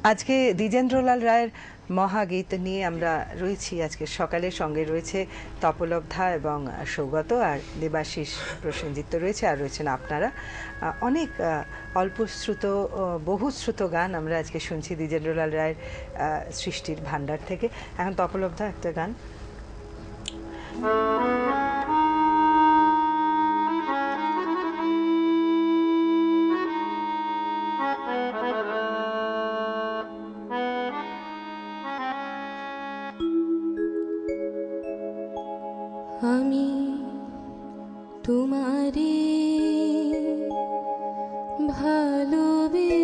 আজকে দ্বিজেন্দ্রলাল রায়ের মহাগীত নিয়ে আমরা রয়েছি। আজকে সকালের সঙ্গে রয়েছে তপলব্ধা এবং সৌগত, আর দেবাশিস প্রসেনজিৎ রয়েছে, আর রয়েছেন আপনারা। অনেক অল্পশ্রুত বহুশ্রুত গান আমরা আজকে শুনছি দ্বিজেন্দ্রলাল রায়ের সৃষ্টির ভাণ্ডার থেকে। এখন তপলব্ধা একটা গান। আমি তোমারে ভালোবেসেছি,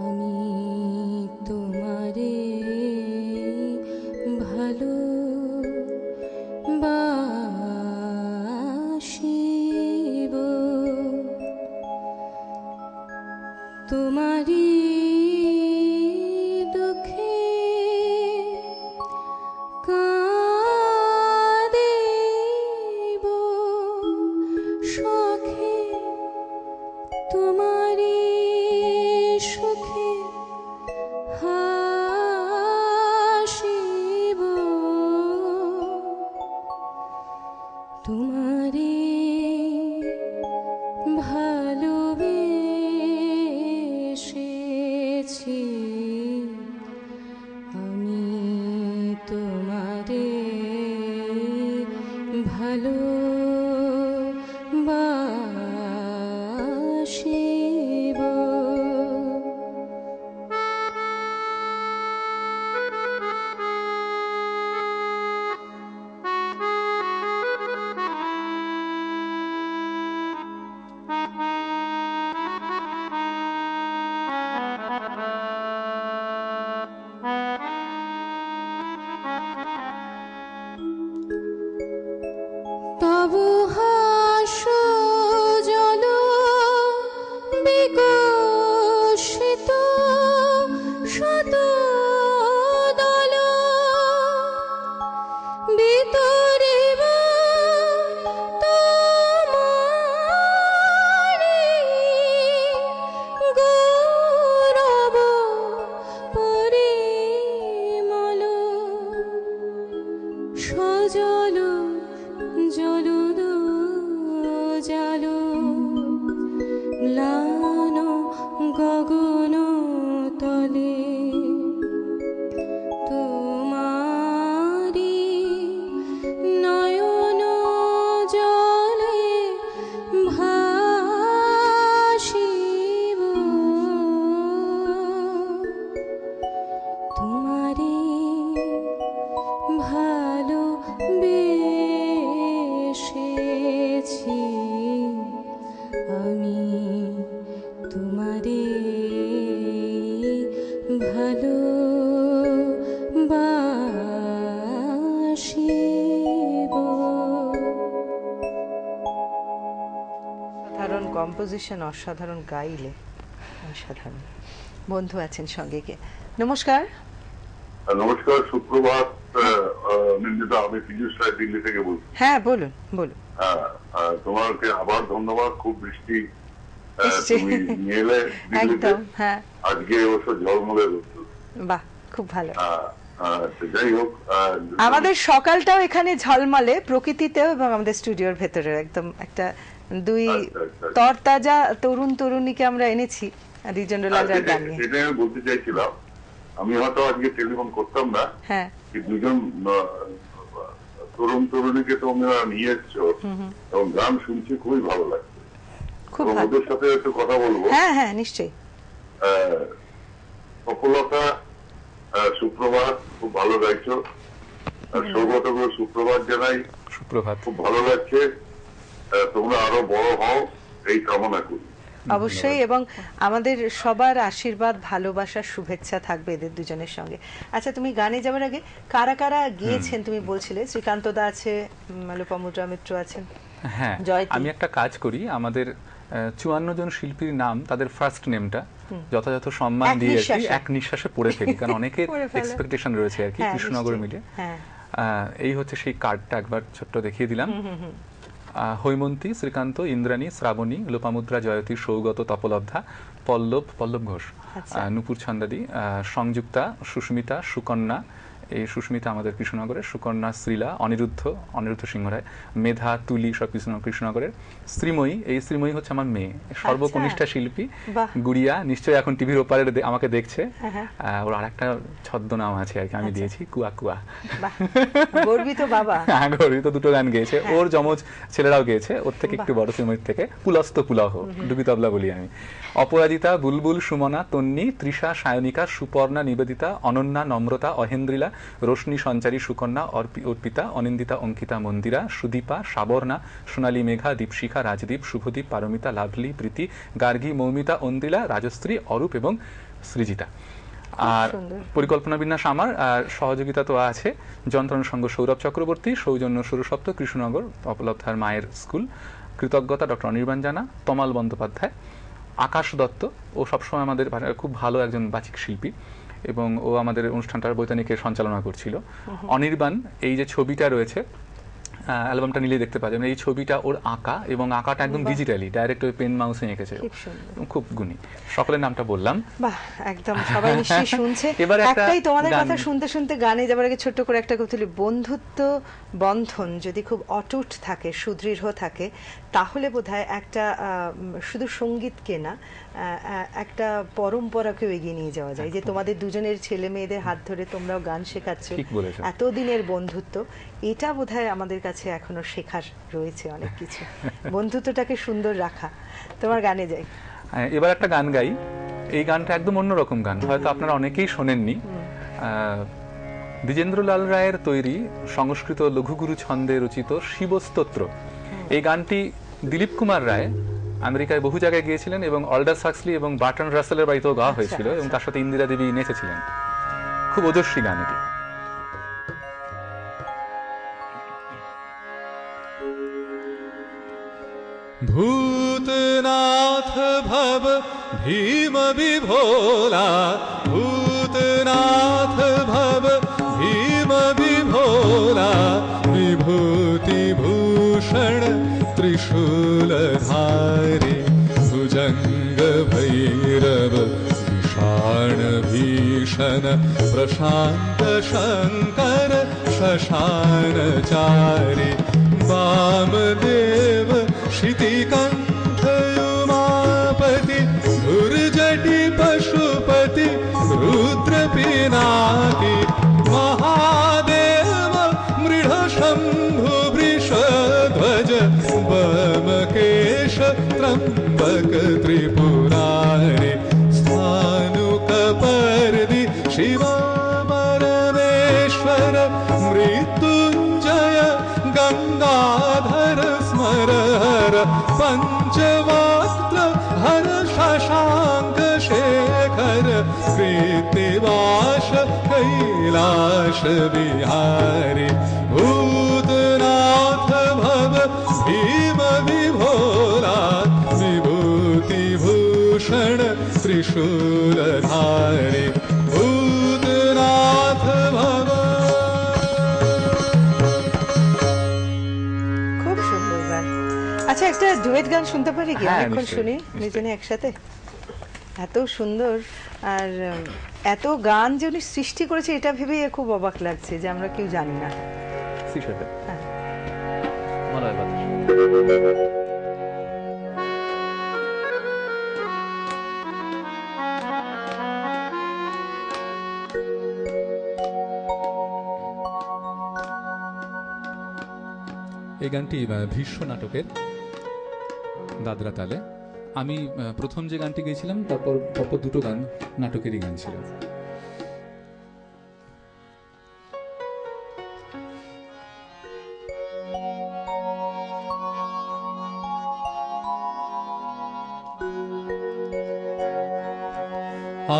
আমি তোমারে ভালোবাসিব, তোমারি তোমারে ভালোবেসেছি, আমি তোমারে ভালোবাসিব। তবু হাস জল বিকশিত শত দল বিতরিব তোমারি গৌরব পরিমল, সজল জলুদ জালু ম্লান গগন তলে, তোমারি নয়ন জলে ভাসিব, তোমারি ভালোবেসেছি, আমি তোমারে ভালোবাসিব। সাধারণ কম্পোজিশন, অসাধারণ গাইলে, অসাধারণ। বন্ধু আছেন সঙ্গে, কে? নমস্কার। নমস্কার, সুপ্রভাত নিন্দিতা। আমি পীযূষ রায় দিল্লি থেকে বলছি। হ্যাঁ, বলুন বলুন। তোমাকে আবার ধন্যবাদ, খুব বৃষ্টি তুমি নিয়ে এলে দিল্লিতে। হ্যাঁ, আজকে অবশ্য ঝলমলে রোদ্দুর। বাহ, খুব ভালো। যাই হোক, আমাদের সকালটাও এখানে ঝলমলে, প্রকৃতিতেও এবং আমাদের স্টুডিওর ভেতরে একদম একটা দুই তরতাজা তরুণ তরুণীকে আমরা এনেছি দ্বিজেন্দ্রলাল রায়ের গান নিয়ে। সেটাই আমি বলতে চাইছিলাম। আমি হয়তো আজকে টেলিফোন করতাম না, হ্যাঁ, দুজন তরুণ তরুণীকে তোমরা নিয়ে এসছো এবং গান শুনছি, খুবই ভালো লাগছে। খুব ভালো। ওদের সাথে একটু কথা বলবো। হ্যাঁ হ্যাঁ, নিশ্চয়ই। সফলতা, সুপ্রভাত, খুব ভালো গাইছো। সৌগত, সুপ্রভাত জানাই। সুপ্রভাত। খুব ভালো লাগছে। তোমরা আরো বড় হও, এই কামনা করি। অবশ্যই, এবং আমাদের সবার আশীর্বাদ, ভালোবাসা, শুভেচ্ছা থাকবে এদের দুজনের সঙ্গে। আচ্ছা, তুমি গানে যাওয়ার আগে কারা কারা গিয়েছেন তুমি বলছিলে? শ্রীকান্ত দা আছে, লোপামুদ্রা মিত্র আছেন। হ্যাঁ, আমি একটা কাজ করি, আমাদের 54 জন শিল্পীর নাম, তাদের ফার্স্ট নেমটা যথাযথ সম্মান দিয়ে আর কি এক নিঃশ্বাসে পড়ে ফেলি, কারণ অনেকের এক্সপেকটেশন রয়েছে আর কি কৃষ্ণনগর মিলে। এই হচ্ছে সেই কার্ডটা, একবার ছোট্ট দেখিয়ে দিলাম। হৈমন্তী, শ্রীকান্ত, ইন্দ্রাণী, শ্রাবণী, লোপামুদ্রা, জয়তী, সৌগত, তপলব্ধা, পল্লব ঘোষ, নূপুর ছন্দাদি, সংযুক্তা, সুস্মিতা, সুকন্যা, এই সুস্মিতা আমাদের কৃষ্ণনগরের, সুকন্যা, শ্রীলা, অনিরুদ্ধ সিংহ রায়, মেধা, তুলি, সব কৃষ্ণনগরের, শ্রীময়ী, এই শ্রীময়ী হচ্ছে আমার মেয়ে, সর্বকনিষ্ঠা শিল্পী, গুড়িয়া নিশ্চয়ই এখন টিভির ওপারে আমাকে দেখছে, ওর আরেকটা ছদ্মনাম আছে আর কি আমি দিয়েছি, কুয়া কুয়া। গর্বিত বাবা। হ্যাঁ, গর্বিত, দুটো গান গেয়েছে, ওর যমজ ছেলেরাও গেয়েছে, ওর থেকে একটু বড় শ্রীময়ীর থেকে, পুলস্ত পুলহ, ডুবি তবলা বলি আমি। অপরাজিতা, বুলবুল, সুমনা, তন্নি, তৃষা, সায়নিকা, সুপর্ণা, নিবেদিতা, অনন্যা, নম্রতা, অহেন্দ্রিলা, রোশনী, সঞ্চারী, সুকন্যা, অর্পিতা, অনিন্দিতা, অঙ্কিতা, মন্দিরা, সুদীপা, সাবর্ণা, সোনালী, মেঘা, দীপশিখা, রাজদীপ, শুভদীপ, পারমিতা, লাভলি, প্রীতি, গার্গী, মৌমিতা, অন্দিলা, রাজশ্রী, অরূপ এবং সৃজিতা। আর পরিকল্পনা বিন্যাস আমার, আর সহযোগিতা তো আছে যন্ত্রণ সঙ্গ সৌরভ চক্রবর্তী, সৌজন্য সুরসপ্ত, কৃষ্ণনগর, অপলব্ধার মায়ের স্কুল, কৃতজ্ঞতা ডক্টর অনির্বাণ জানা, তমাল বন্দ্যোপাধ্যায়, আকাশ দত্ত, ও সবসময় আমাদের খুব ভালো একজন বাচিক শিল্পী এবং ও আমাদের অনুষ্ঠানটার বৈতানিকের সঞ্চালনা করছিল। অনির্বাণ, এই যে ছবিটা রয়েছে, অ্যালবামটা নিলে দেখতে পাবেন, এই ছবিটা ওর আঁকা এবং আঁকাটা একদম ডিজিটালি ডাইরেক্ট ওই পেন মাউসে এঁকেছে, খুব গুণী। সকলের নামটা বললাম, বাহ, একদম সবাই নিশ্চয়ই শুনছে। এবার একটাই তোমাদের কথা শুনতে শুনতে গানে যাবার আগে ছোট্ট করে একটা কথা বলি, বন্ধুত্ব বন্ধন যদি খুব অটুট থাকে, সুদৃঢ় থাকে, তাহলে বোধহয় একটা শুধু সঙ্গীতকে না, একটা পরম্পরাকেও এগিয়ে নিয়ে যাওয়া যায়। যে তোমাদের দুজনের ছেলে মেয়েদের হাত ধরে তোমরাও গান শেখাচ্ছ, এতদিনের বন্ধুত্ব, এটা বোধহয় আমাদের কাছে এখনো শেখার রয়েছে অনেক কিছু, বন্ধুত্বটাকে সুন্দর রাখা। তোমার গানে যাই, এবার একটা গান গাই। এই গানটা একদম অন্যরকম গান, হয়তো আপনারা অনেকেই শোনেননি। দ্বিজেন্দ্রলাল রায়ের তৈরি সংস্কৃত লঘুগুরু ছন্দে রচিত শিবস্তোত্র। এই গানটি দিলীপ কুমার রায় আমেরিকায় বহু জায়গায় গিয়েছিলেন এবং অল্ডাস হাক্সলি এবং বার্টন রাসেলের বাড়িতেও গাওয়া হয়েছিল এবং তার সাথে ইন্দিরা দেবী নেচেছিলেন। খুব ওজস্বী গান এটি। भूतनाथ भव भीम विभोला, भूतनाथ भव भीम विभोला, विभूति भूषण त्रिशूलधारी, भुजंग भैरव विषाण भीषण, प्रशांत शंकर शशानचारी, वामदेव क्षितिकंठ उमापति, दुर्जटि पशुपति रुद्र पिनाकी, महादेव मृड शंभु वृषध्वज, बमकेश त्र्यंबक त्रिपुरारी, स्थानुक पर्दि शिव परमेश्वर, मृत्युंजय गंगाधर स्मर हर, पंचवक्त्र हर शशांक शेखर, कृत्तिवास कैलाश बिहारी, भूतनाथ भव भीम विभोला, विभूति भूषण त्रिशूलधारी, भूतनाथ भव। আচ্ছা, একটা ডুয়েট গান শুনতে পারি কি? অনেকক্ষণ শুনি দুজনে একসাথে, এত সুন্দর। আর এত গান যে উনি সৃষ্টি করেছে এটা ভেবেই খুব অবাক লাগছে যে আমরা কেউ জানি না। এই গানটি ভীষ্ম নাটকের দাদরা তালে। আমি প্রথম যে গানটি গেয়েছিলাম তারপর দুটো গান নাটকেরই গান ছিল।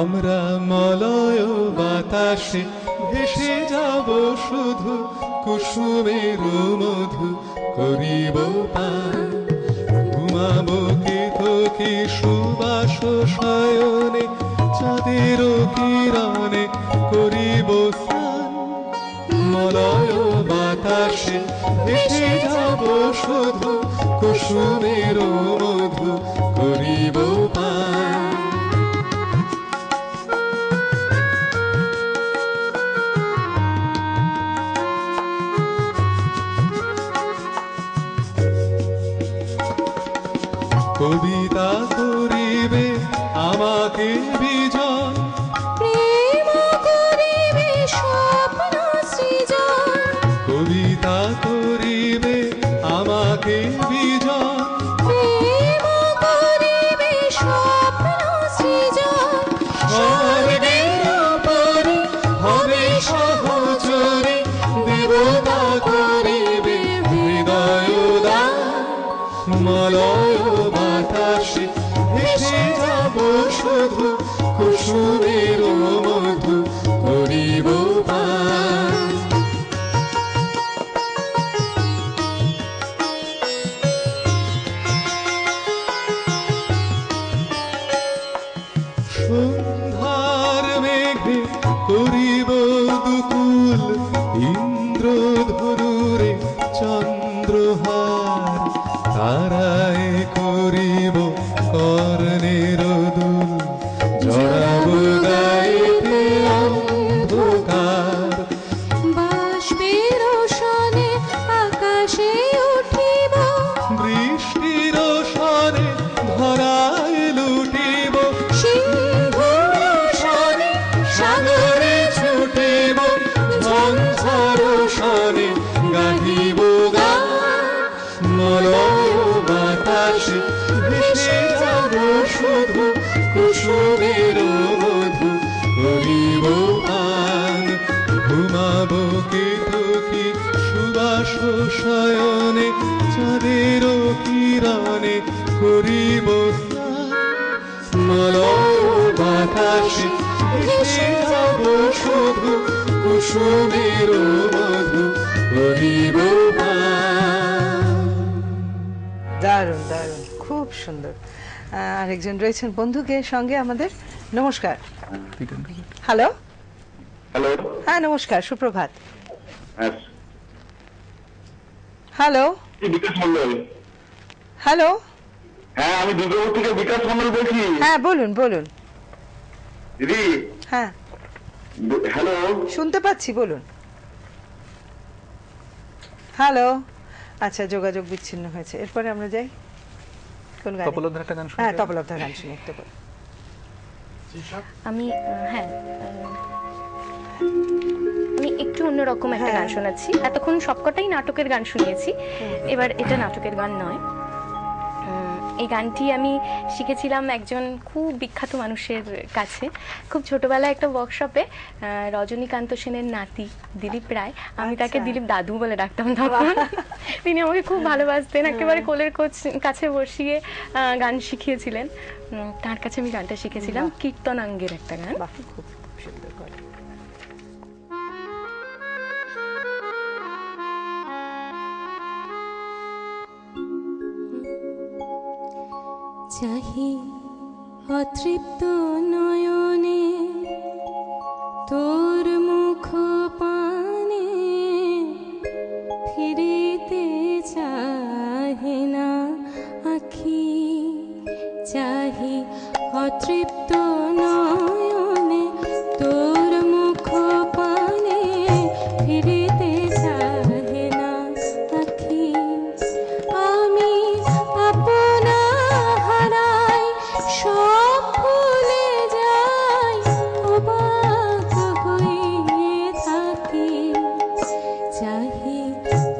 আমরা মলয় বাতাসে ভেসে যাব শুধু, কুসুমের মধু করিব পান, ঘুমাবো কি সুবাস শয়নে, চাঁদের কিরণে করিব স্নান, মলয় বাতাসে ভেসে যাব শুধু কুসুমের মধু করিব পান। কবিতা করিবে আমাকে বিজয়, প্রেম করিবে স্বপ্ন সৃজন, কবিতা করিবে আমাকে বিজয়, প্রেম করিবে স্বপ্ন সৃজন, স্বর্গের উপরে হবে সহচরে, দেবতা করিবে হৃদয় দান। মলয় বাতাসে ভেসে যাব শুধু কুসুমের মধু করিব পান। সন্ধ্যার মেঘে করিব দুকুল, ইন্দ্রধনুরে চন্দ্রহার, তারায় করিব কর্ণের দুল, জড়াব গায়েতে অন্ধকার। বাষ্পের রোশনে আকাশে উঠিব, বৃষ্টির স্বরে ধরায় লুটিব, সিন্ধুর রোশনে সাগরে ছুটিব, ঝঞ্ঝার স্বরে গাহিব গান। মলয় বাতাসে ভেসে যাব শুধু কুসুমের মধু করিব পান। ঘুমাব কেতকী সুবাস শয়নে, চাঁদের কিরণে করিব স্নান। মলয় বাতাসে ভেসে যাব শুধু কুসুমের মধু করিব পান। দারুণ দারুণ, খুব সুন্দর। আরেকজন রয়েছেন বন্ধুকে সঙ্গে আমাদের। নমস্কার। হ্যালো। হ্যালো। হ্যাঁ নমস্কার, সুপ্রভাত। হ্যাঁ, হ্যালো বিকাশ মন্ডল। হ্যালো। হ্যাঁ, আমি দুর্গাপুর থেকে বিকাশ মন্ডল বলছি। হ্যাঁ বলুন বলুন। দিদি, হ্যাঁ হ্যালো। শুনতে পাচ্ছি, বলুন। হ্যালো। আচ্ছা, যোগাযোগ বিচ্ছিন্ন হয়েছে। এরপরে আমরা যাই কোন গানে? তপলবধার একটা গান হ্যাঁ শুনতে তপলবধার গান শুনি একটু করে। আমি হ্যাঁ আমি একটু অন্যরকম একটা গান শোনাচ্ছি। এতক্ষণ সবকটাই নাটকের গান শুনিয়েছি, এবার এটা নাটকের গান নয়। এই গানটি আমি শিখেছিলাম একজন খুব বিখ্যাত মানুষের কাছে, খুব ছোটবেলায় একটা ওয়ার্কশপে। রজনীকান্ত সেনের নাতি দিলীপ রায়, আমি তাকে দিলীপ দাদু বলে ডাকতাম তখন। তিনি আমাকে খুব ভালোবাসতেন, একেবারে কোলের কাছে বসিয়ে গান শিখিয়েছিলেন। তার কাছে আমি গানটা শিখেছিলাম, কীর্তনাঙ্গের একটা গান। বাহ, খুব সুন্দর করে। চাহি অতৃপ্ত নয়নে তোর মুখ পানে, ফিরিতে চাহে না আখি। চাহি অতৃপ্ত নয়নে তোর মুখ পানে, ফিরিতে চাহে না আখি। আমি আপনা হারাই, সব ভুলে যাই, অবাক হয়ে থাকি। চাহি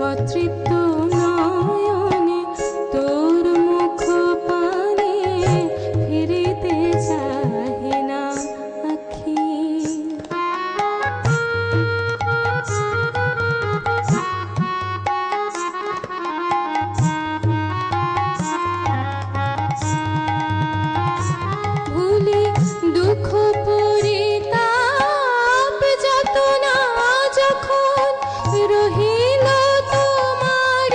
অতৃপ্ত নয়নে তোর মুখ পানে, ফিরিতে চাহে না আখি। ভুলি দুঃখ পরিতাপ যতনা, যখন রহিল তোমার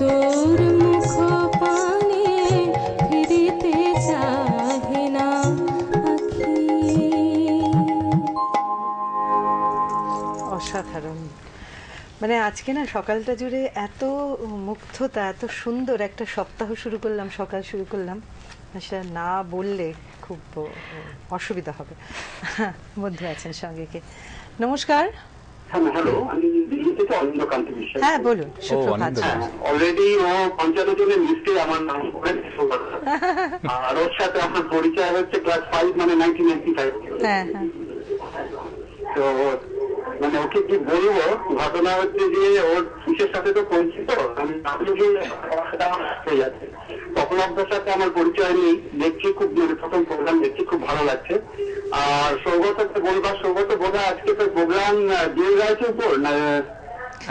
তোর মুখ পানে ফিরিতে চাহে না আখি। অসাধারণ। মানে আজকে না সকালটা জুড়ে এত মুগ্ধতা, এত সুন্দর একটা সপ্তাহ শুরু করলাম, সকাল শুরু করলাম, সেটা না বললে খুব অসুবিধা হবে। বন্ধু আছেন সঙ্গে, কে? নমস্কার। হ্যালো, আমি দিল্লি থেকে অনিন্দ্যকান্ত বিশ্বাস। হ্যাঁ বলুন, সুপ্রভাত। অনিন্দ্য। অলরেডি ও 55 জনের লিস্টে আমার নাম করে আর ওর সাথে আমার পরিচয় হচ্ছে ক্লাস 5 মানে 1995। হ্যাঁ হ্যাঁ, তো মানে ওকে কি বলবো, ঘটনা হচ্ছে যে ওর কিসের সাথে তো পরিচিত, আমি হয়ে যাচ্ছে। তখন আপনার সাথে আমার পরিচয় নেই, দেখছি খুব প্রথম প্রোগ্রাম দেখছি, খুব ভালো লাগছে। আর সৌগতকে বলবার, সৌগত বোধহয় আজকে তো প্রোগ্রাম দিয়ে গেছে উপর না?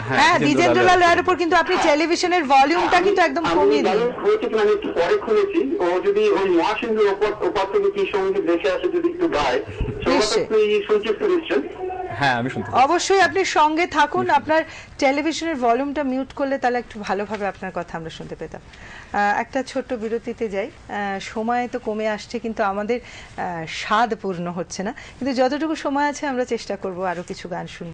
হ্যাঁ দ্বিজেন্দ্রলাল রায়ের উপর, কিন্তু আপনি টেলিভিশনের ভলিউমটা কিন্তু একদম কমিয়ে দিন। হয়েছে কিনা আমি একটু পরে খুলেছি, ও যদি ওই মহাসিন্ধুর ওপর থেকে কি সঙ্গীত দেখে আসে যদি একটু গায়। সৌগত তুই শুনছিস তো নিশ্চয়? হ্যাঁ আমি শুনতে অবশ্যই আপনি সঙ্গে থাকুন, আপনার টেলিভিশনের ভলিউমটা মিউট করলে তাহলে একটু ভালোভাবে আপনার কথা আমরা শুনতে পেতাম। একটা ছোট্ট বিরতিতে যাই। সময় তো কমে আসছে, কিন্তু আমাদের স্বাদ পূর্ণ হচ্ছে না, কিন্তু যতটুকু সময় আছে আমরা চেষ্টা করব আরো কিছু গান শুনতে।